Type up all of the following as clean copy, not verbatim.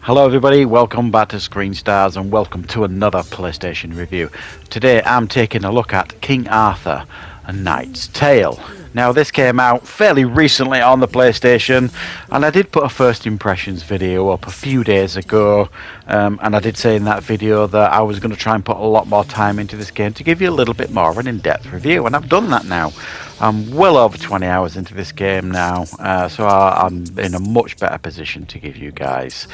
Hello everybody, welcome back to Screenstars and welcome to another PlayStation review. Today I'm taking a look at King Arthur, A Knight's Tale. Now this came out fairly recently on the PlayStation, and I did put a first impressions video up a few days ago, and I did say in that video that I was going to try and put a lot more time into this game to give you a little bit more of an in-depth review, and I've done that now. I'm well over 20 hours into this game now, so I'm in a much better position to give you guys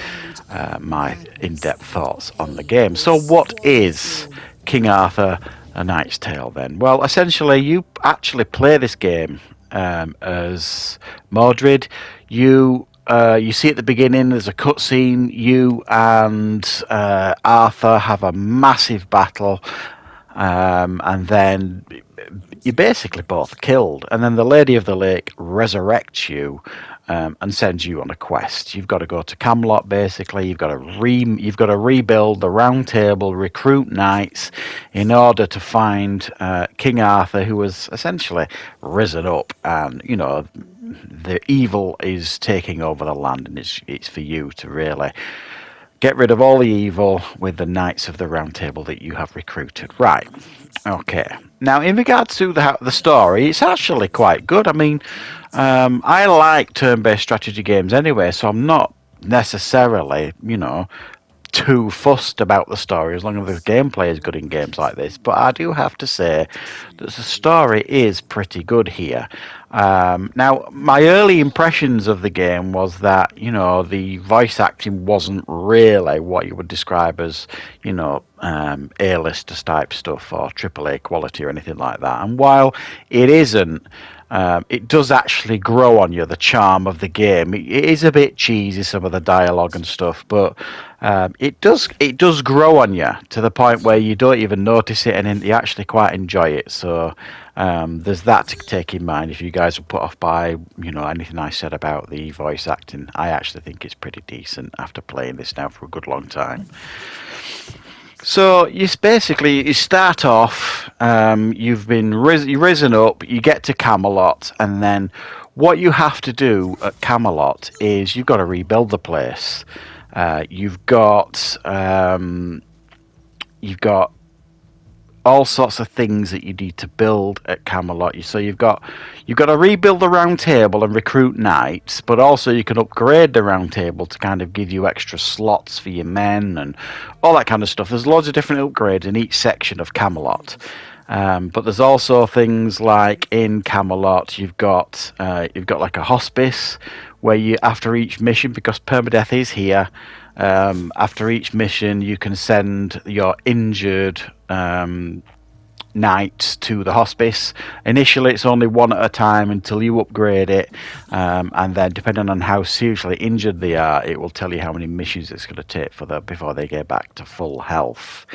my in-depth thoughts on the game. So what is King Arthur, A Knight's Tale then? Well, essentially you actually play this game as Mordred. You see at the beginning there's a cutscene. You and Arthur have a massive battle, and then you're basically both killed, and then the Lady of the Lake resurrects you and sends you on a quest. You've got to go to Camelot. Basically, you've got to rebuild the Round Table, recruit knights in order to find King Arthur, who was essentially risen up, and you know the evil is taking over the land, and it's for you to really get rid of all the evil with the Knights of the Round Table that you have recruited. Right. Okay. Now, in regards to the story, it's actually quite good. I mean, I like turn-based strategy games anyway, so I'm not necessarily, too fussed about the story as long as the gameplay is good in games like this. But I do have to say that the story is pretty good here. Now, my early impressions of the game was that, the voice acting wasn't really what you would describe as, A-listers type stuff or AAA quality or anything like that. And while it isn't, it does actually grow on you, the charm of the game. It is a bit cheesy, some of the dialogue and stuff, but it does grow on you to the point where you don't even notice it, and you actually quite enjoy it. So there's that to take in mind if you guys are put off by anything I said about the voice acting. I actually think it's pretty decent after playing this now for a good long time. So you start off, you've been risen up, you get to Camelot, and then what you have to do at Camelot is you've got to rebuild the place. You've got all sorts of things that you need to build at Camelot. So you've got to rebuild the Round Table and recruit knights, but also you can upgrade the Round Table to kind of give you extra slots for your men and all that kind of stuff. There's loads of different upgrades in each section of Camelot. But there's also things like in Camelot you've got like a hospice where you, after each mission, because permadeath is here, after each mission you can send your injured knights to the hospice. Initially it's only one at a time until you upgrade it, and then depending on how seriously injured they are, it will tell you how many missions it's going to take before they get back to full health.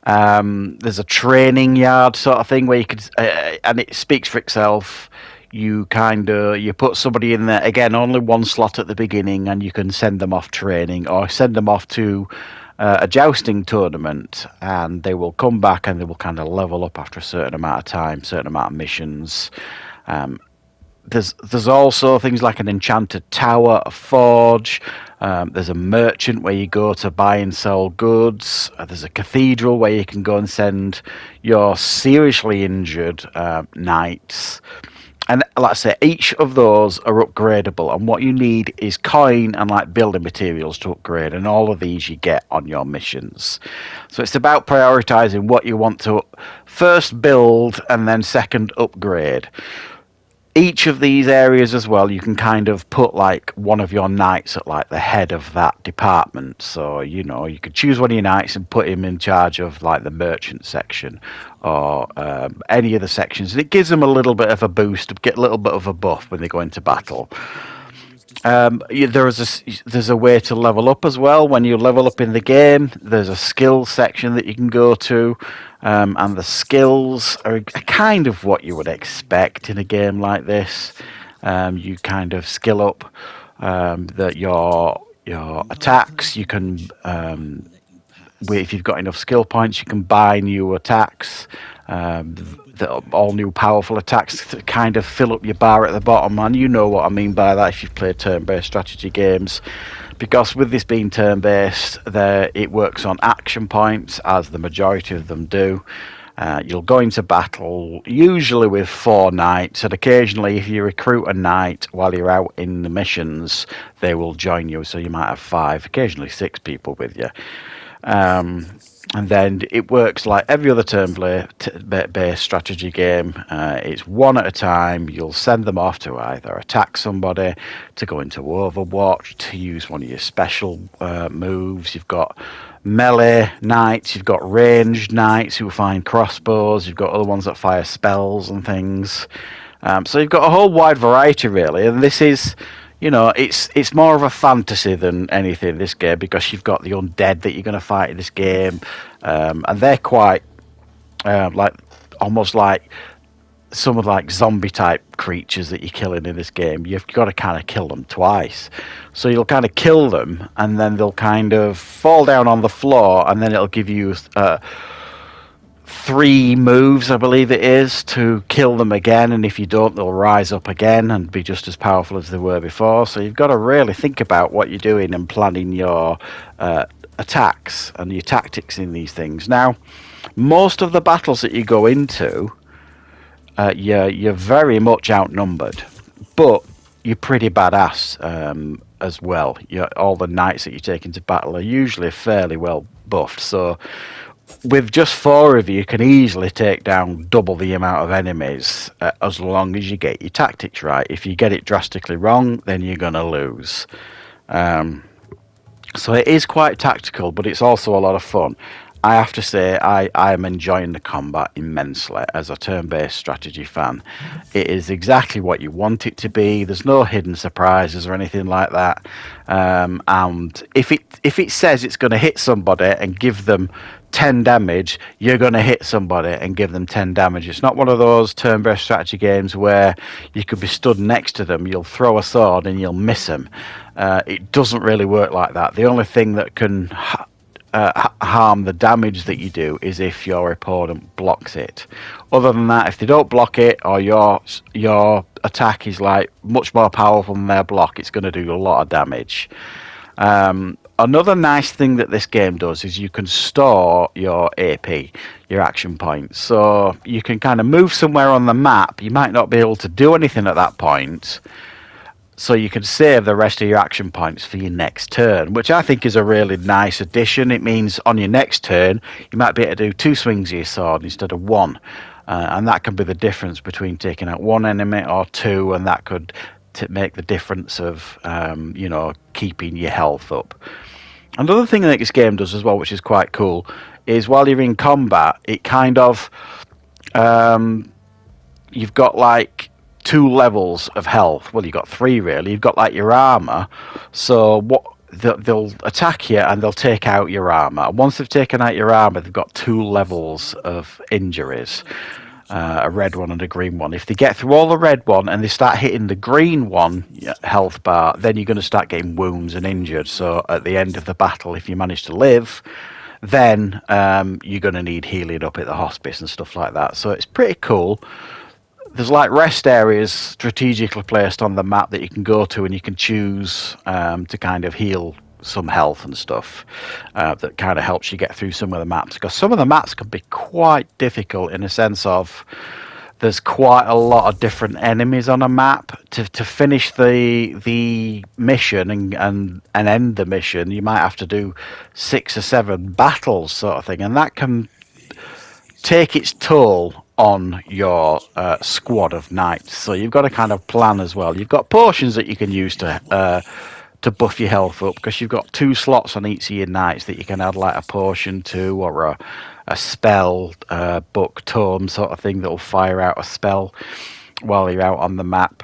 There's a training yard sort of thing where you could, and it speaks for itself. You put somebody in there, again, only one slot at the beginning, and you can send them off training or send them off to a jousting tournament, and they will come back and they will kind of level up after a certain amount of time, certain amount of missions. There's also things like an enchanted tower, a forge. There's a merchant where you go to buy and sell goods. There's a cathedral where you can go and send your seriously injured knights. And like I say, each of those are upgradable, and what you need is coin and like building materials to upgrade, and all of these you get on your missions. So it's about prioritizing what you want to first build and then second upgrade. Each of these areas as well, you can kind of put like one of your knights at like the head of that department. So, you could choose one of your knights and put him in charge of like the merchant section or any of the sections. And it gives them a little bit of a boost, get a little bit of a buff when they go into battle. There's a way to level up as well. When you level up in the game, there's a skills section that you can go to, and the skills are kind of what you would expect in a game like this. You kind of skill up that your attacks. You can, if you've got enough skill points, you can buy new attacks. All new powerful attacks to kind of fill up your bar at the bottom, and you know what I mean by that if you've played turn-based strategy games. because with this being turn-based, it works on action points, as the majority of them do. You'll go into battle usually with 4 knights, and occasionally if you recruit a knight while you're out in the missions, they will join you, so you might have 5, occasionally 6 people with you. And then it works like every other turn-based strategy game. It's one at a time. You'll send them off to either attack somebody, to go into Overwatch, to use one of your special moves. You've got melee knights, you've got ranged knights who find crossbows, you've got other ones that fire spells and things. So you've got a whole wide variety, really, and this is... it's more of a fantasy than anything, this game, because you've got the undead that you're going to fight in this game, and they're quite almost like some of zombie type creatures that you're killing in this game. You've got to kind of kill them twice, so you'll kind of kill them, and then they'll kind of fall down on the floor, and then it'll give you 3 moves, I believe it is, to kill them again, and if you don't, they'll rise up again and be just as powerful as they were before. So you've got to really think about what you're doing and planning your attacks and your tactics in these things. Now, most of the battles that you go into, you're very much outnumbered, but you're pretty badass as well. All the knights that you take into battle are usually fairly well buffed, so with just 4 of you, you can easily take down double the amount of enemies as long as you get your tactics right. If you get it drastically wrong, then you're going to lose. So it is quite tactical, but it's also a lot of fun. I have to say, I am enjoying the combat immensely as a turn-based strategy fan. It is exactly what you want it to be. There's no hidden surprises or anything like that. And if it says it's going to hit somebody and give them 10 damage, you're going to hit somebody and give them 10 damage. It's not one of those turn-based strategy games where you could be stood next to them, you'll throw a sword and you'll miss them. It doesn't really work like that. The only thing that can harm the damage that you do is if your opponent blocks it. Other than that, if they don't block it, or your attack is much more powerful than their block, it's going to do a lot of damage. Another nice thing that this game does is you can store your AP, your action points. So you can kind of move somewhere on the map. You might not be able to do anything at that point, so you can save the rest of your action points for your next turn, which I think is a really nice addition. It means on your next turn, you might be able to do 2 swings of your sword instead of 1. And that can be the difference between taking out 1 enemy or 2, and that could make the difference of, keeping your health up. Another thing that this game does as well, which is quite cool, is while you're in combat, it kind of... you've got 2 levels of health. Well, you've got 3 really. You've got your armor. So they'll attack you and they'll take out your armor. Once they've taken out your armor, they've got 2 levels of injuries. A red one and a green one. If they get through all the red one and they start hitting the green one health bar, then you're going to start getting wounds and injured. So at the end of the battle, if you manage to live, then you're going to need healing up at the hospice and stuff like that. So it's pretty cool. There's rest areas strategically placed on the map that you can go to, and you can choose to kind of heal some health and stuff that kind of helps you get through some of the maps, because some of the maps can be quite difficult in a sense of there's quite a lot of different enemies on a map. To finish the mission and end the mission, you might have to do 6 or 7 battles sort of thing, and that can take its toll on your squad of knights. So you've got to kind of plan as well. You've got potions that you can use to buff your health up, because you've got 2 slots on each of your knights that you can add a potion to, or a spell book tome sort of thing that will fire out a spell while you're out on the map.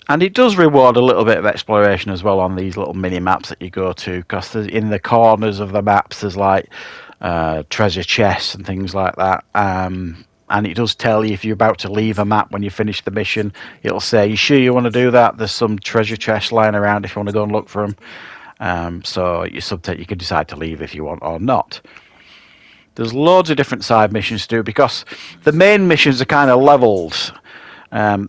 And it does reward a little bit of exploration as well on these little mini maps that you go to, because in the corners of the maps there's treasure chests and things like that. And it does tell you if you're about to leave a map when you finish the mission. It'll say, you sure you want to do that? There's some treasure chests lying around if you want to go and look for them. So you can decide to leave if you want or not. There's loads of different side missions to do, because the main missions are kind of levelled.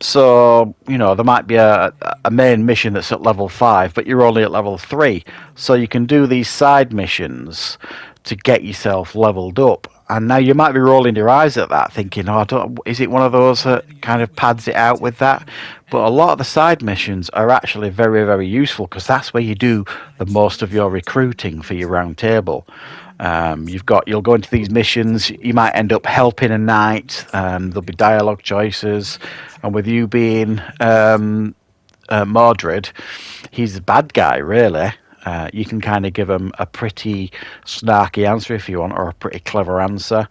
So, you know, there might be a main mission that's at level 5, but you're only at level 3. So you can do these side missions to get yourself leveled up. And now you might be rolling your eyes at that, thinking, "Oh, is it one of those that kind of pads it out with that?" But a lot of the side missions are actually very, very useful because that's where you do the most of your recruiting for your round table. You'll go into these missions. You might end up helping a knight. There'll be dialogue choices, and with you being Mordred, he's the bad guy, really. You can kind of give him a pretty snarky answer if you want, or a pretty clever answer.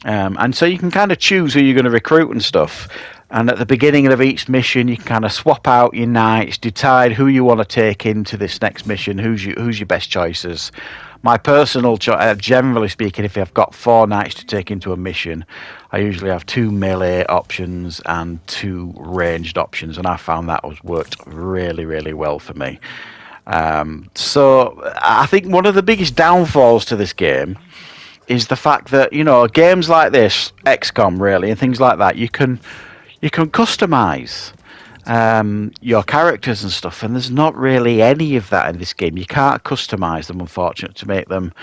And so you can kind of choose who you're going to recruit and stuff. And at the beginning of each mission, you can kind of swap out your knights, decide who you want to take into this next mission, who's your best choices. My personal choice, generally speaking, if I've got 4 knights to take into a mission, I usually have 2 melee options and 2 ranged options, and I found that has worked really, really well for me. So I think one of the biggest downfalls to this game is the fact that, you know, games like this, XCOM really, and things like that, you can customize your characters and stuff, and there's not really any of that in this game. You can't customize them, unfortunately, to make them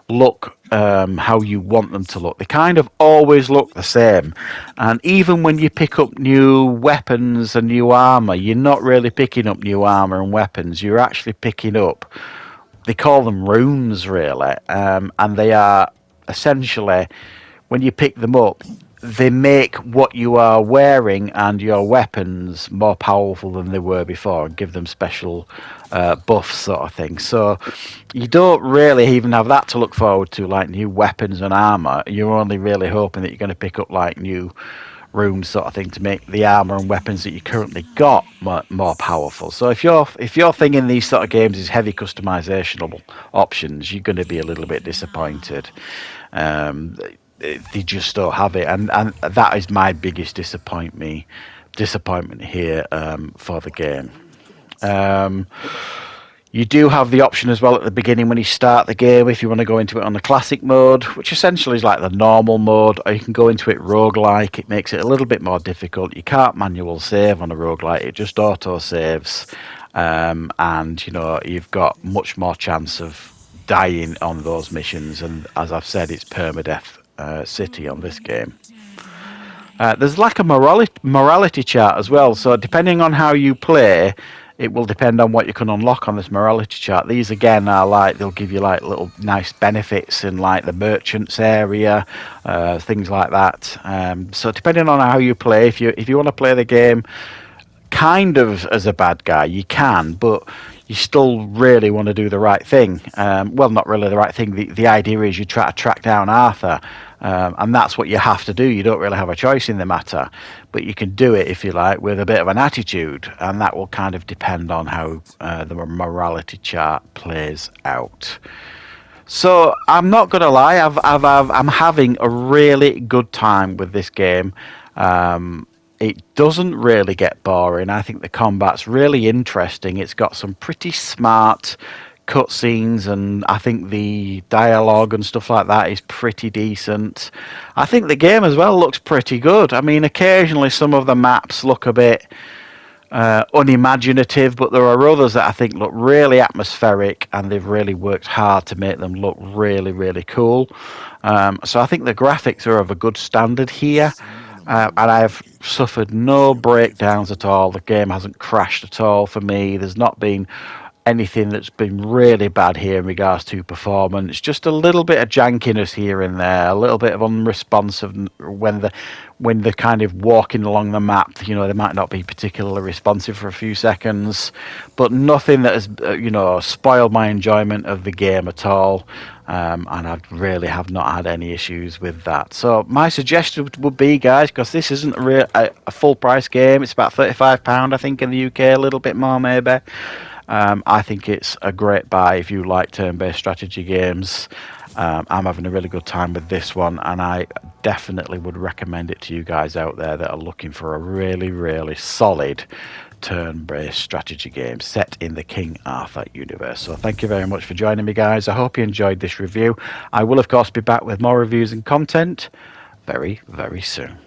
look how you want them to look. They kind of always look the same, and even when you pick up new weapons and new armor, you're not really picking up new armor and weapons. You're actually picking up, they call them runes, really, and they are essentially, when you pick them up, they make what you are wearing and your weapons more powerful than they were before and give them special buffs, sort of thing. So you don't really even have that to look forward to, like new weapons and armor. You're only really hoping that you're going to pick up like new runes, sort of thing, to make the armor and weapons that you currently got more powerful. So if your thing in these sort of games is heavy customizational options, you're going to be a little bit disappointed. They just don't have it, and that is my biggest disappointment here for the game. You do have the option as well at the beginning when you start the game, if you want to go into it on the classic mode, which essentially is like the normal mode, or you can go into it roguelike. It makes it a little bit more difficult. You can't manual save on a roguelike, it just auto saves, and you know, you've got much more chance of dying on those missions, and as I've said, it's permadeath city on this game. There's like a morality chart as well, so depending on how you play, it will depend on what you can unlock on this morality chart. These again are like, they'll give you like little nice benefits in like the merchants area, things like that. So depending on how you play, if you want to play the game kind of as a bad guy, you can, but you still really want to do the right thing. Well, not really the right thing. The idea is you try to track down Arthur, and that's what you have to do. You don't really have a choice in the matter, but you can do it, if you like, with a bit of an attitude, and that will kind of depend on how the morality chart plays out. So I'm not going to lie, I'm having a really good time with this game. It doesn't really get boring. I think the combat's really interesting. It's got some pretty smart cutscenes, and I think the dialogue and stuff like that is pretty decent. I think the game as well looks pretty good. I mean, occasionally some of the maps look a bit unimaginative, but there are others that I think look really atmospheric, and they've really worked hard to make them look really, really cool. So I think the graphics are of a good standard here. And I've suffered no breakdowns at all. The game hasn't crashed at all for me. There's not been anything that's been really bad here in regards to performance. Just a little bit of jankiness here and there, a little bit of unresponsive when they're kind of walking along the map. You know, they might not be particularly responsive for a few seconds, but nothing that has spoiled my enjoyment of the game at all. And I really have not had any issues with that. So my suggestion would be, guys, because this isn't a full price game, it's about £35 I think in the UK, a little bit more maybe. I think it's a great buy if you like turn-based strategy games. I'm having a really good time with this one, and I definitely would recommend it to you guys out there that are looking for a really, really solid turn-based strategy game set in the King Arthur universe. So thank you very much for joining me, guys. I hope you enjoyed this review. I will, of course, be back with more reviews and content very, very soon.